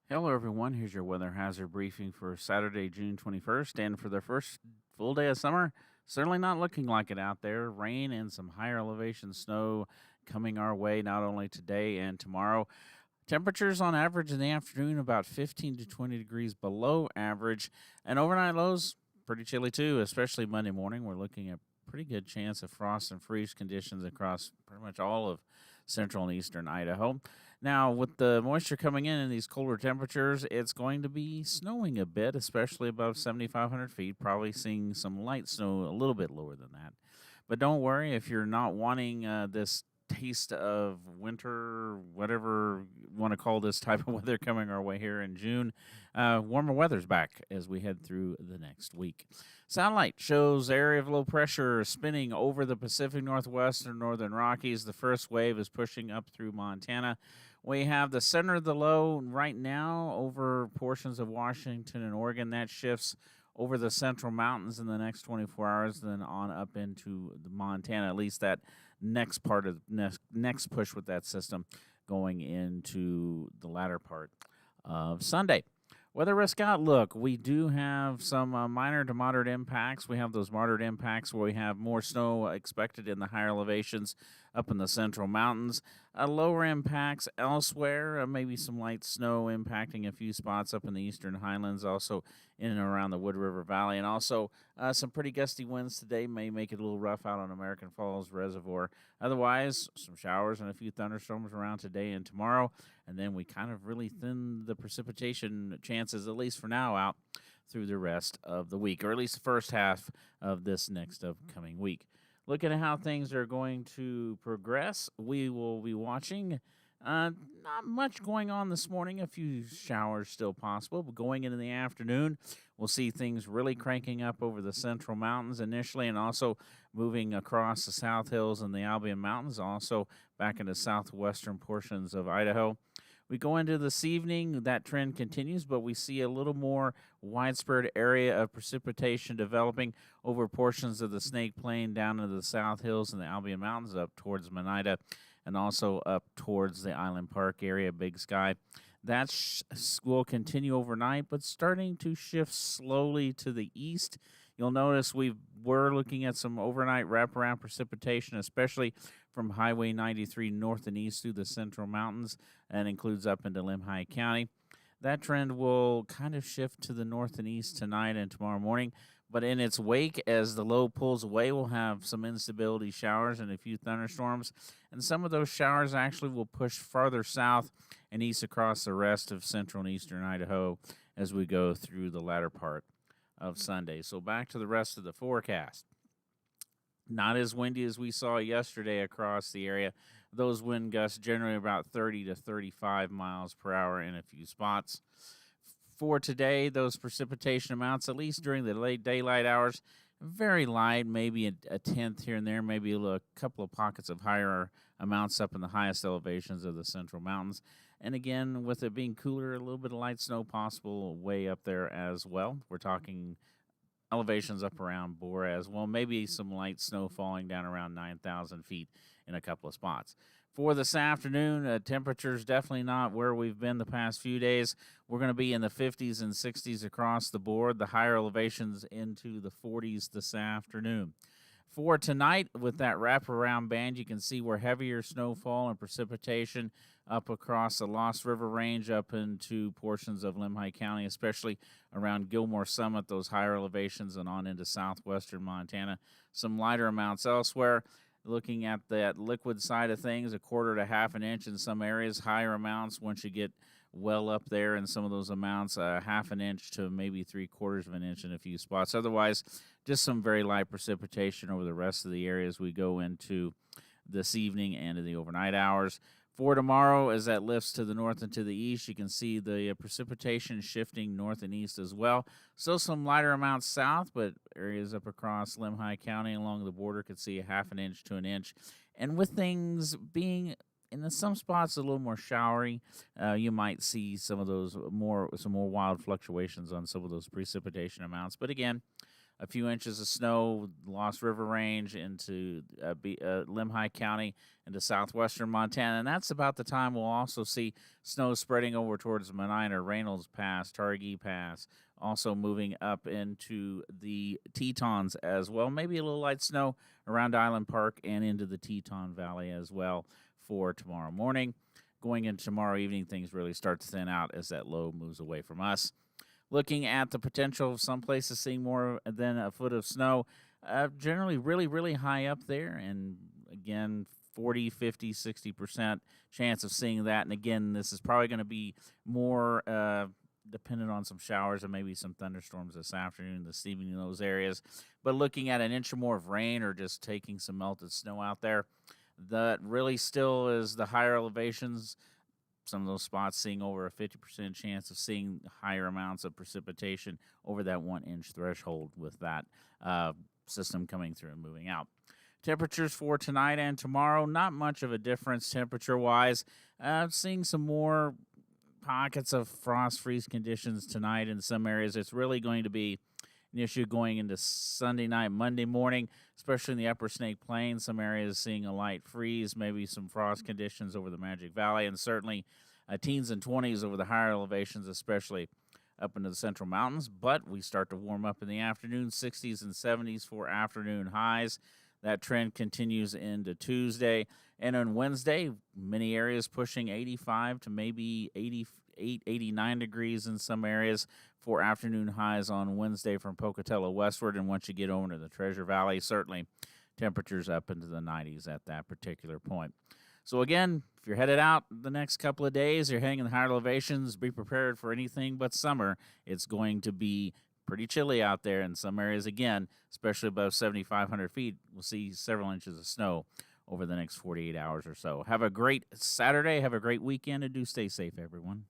Hello, everyone. Here's your weather hazard briefing for Saturday, June 21st. And for the first full day of summer, certainly not looking like it out there. Rain and some higher elevation snow coming our way not only today and tomorrow. Temperatures on average in the afternoon about 15 to 20 degrees below average. And overnight lows pretty chilly too, especially Monday morning. We're looking at pretty good chance of frost and freeze conditions across pretty much all of central and eastern Idaho. Now, with the moisture coming in and these colder temperatures, it's going to be snowing a bit, especially above 7,500 feet. Probably seeing some light snow a little bit lower than that. But don't worry if you're not wanting this taste of winter, whatever you want to call this type of weather coming our way here in June. Warmer weather's back as we head through the next week. Satellite shows area of low pressure spinning over the Pacific Northwest and Northern Rockies. The first wave is pushing up through Montana. We have the center of the low right now over portions of Washington and Oregon. That shifts over the central mountains in the next 24 hours, then on up into the Montana. At least that next part of next push with that system going into the latter part of Sunday. Weather risk outlook. We do have some minor to moderate impacts. We have those moderate impacts where we have more snow expected in the higher elevations up in the central mountains. Lower impacts elsewhere, maybe some light snow impacting a few spots up in the eastern highlands, also in and around the Wood River Valley. And also some pretty gusty winds today may make it a little rough out on American Falls Reservoir. Otherwise, some showers and a few thunderstorms around today and tomorrow. And then we kind of really thin the precipitation chances, at least for now, out through the rest of the week, or at least the first half of this next upcoming week. Looking at how things are going to progress, we will be watching. Not much going on this morning. A few showers still possible, but going into the afternoon, we'll see things really cranking up over the central mountains initially, and also moving across the South Hills and the Albion Mountains, also back into southwestern portions of Idaho. We go into this evening, that trend continues, but we see a little more widespread area of precipitation developing over portions of the Snake Plain down into the South Hills and the Albion Mountains up towards Monida, and also up towards the Island Park area, Big Sky. That will continue overnight, but starting to shift slowly to the east. You'll notice we're looking at some overnight wraparound precipitation, especially from Highway 93 north and east through the central mountains, and includes up into Limhi County. That trend will kind of shift to the north and east tonight and tomorrow morning. But in its wake, as the low pulls away, we'll have some instability showers and a few thunderstorms. And some of those showers actually will push farther south and east across the rest of central and eastern Idaho as we go through the latter part of Sunday. So back to the rest of the forecast. Not as windy as we saw yesterday across the area. Those wind gusts generally about 30 to 35 miles per hour in a few spots. For today, those precipitation amounts, at least during the late daylight hours, very light, maybe a tenth here and there, maybe a couple of pockets of higher amounts up in the highest elevations of the central mountains. And again, with it being cooler, a little bit of light snow possible way up there as well. We're talking elevations up around Bora as well, maybe some light snow falling down around 9,000 feet in a couple of spots. For this afternoon, temperatures definitely not where we've been the past few days. We're going to be in the 50s and 60s across the board, the higher elevations into the 40s this afternoon. For tonight, with that wraparound band, you can see where heavier snowfall and precipitation up across the Lost River Range up into portions of Limhi County, especially around Gilmore Summit, those higher elevations, and on into southwestern Montana. Some lighter amounts elsewhere. Looking at that liquid side of things, a quarter to half an inch in some areas, higher amounts once you get well up there in some of those amounts, half an inch to maybe 3/4 of an inch in a few spots. Otherwise, just some very light precipitation over the rest of the areas we go into this evening and in the overnight hours. For tomorrow, as that lifts to the north and to the east, you can see the precipitation shifting north and east as well. Still some lighter amounts south, but areas up across Limhi County along the border could see a half an inch to an inch. And with things being in some spots a little more showery, you might see some more wild fluctuations on some of those precipitation amounts. But again, a few inches of snow, Lost River Range into Limhi County into southwestern Montana. And that's about the time we'll also see snow spreading over towards Medina, Reynolds Pass, Targhee Pass, also moving up into the Tetons as well. Maybe a little light snow around Island Park and into the Teton Valley as well for tomorrow morning. Going into tomorrow evening, things really start to thin out as that low moves away from us. Looking at the potential of some places seeing more than a foot of snow, generally really, really high up there. And again, 40, 50, 60% chance of seeing that. And again, this is probably going to be more dependent on some showers and maybe some thunderstorms this afternoon, this evening in those areas. But looking at an inch or more of rain or just taking some melted snow out there, that really still is the higher elevations. Some of those spots seeing over a 50% chance of seeing higher amounts of precipitation over that 1 inch threshold with that system coming through and moving out. Temperatures for tonight and tomorrow, not much of a difference temperature-wise. Seeing some more pockets of frost freeze conditions tonight in some areas. It's really going to be an issue going into Sunday night, Monday morning, especially in the upper Snake Plains. Some areas seeing a light freeze, maybe some frost conditions over the Magic Valley, and certainly teens and 20s over the higher elevations, especially up into the Central Mountains. But we start to warm up in the afternoon, 60s and 70s for afternoon highs. That trend continues into Tuesday. And on Wednesday, many areas pushing 85 to maybe 88, 89 degrees in some areas for afternoon highs on Wednesday from Pocatello westward. And once you get over to the Treasure Valley, certainly temperatures up into the 90s at that particular point. So again, if you're headed out the next couple of days, you're heading in the higher elevations, be prepared for anything but summer. It's going to be pretty chilly out there in some areas again, especially above 7,500 feet. We'll see several inches of snow over the next 48 hours or so. Have a great Saturday. Have a great weekend, and do stay safe, everyone.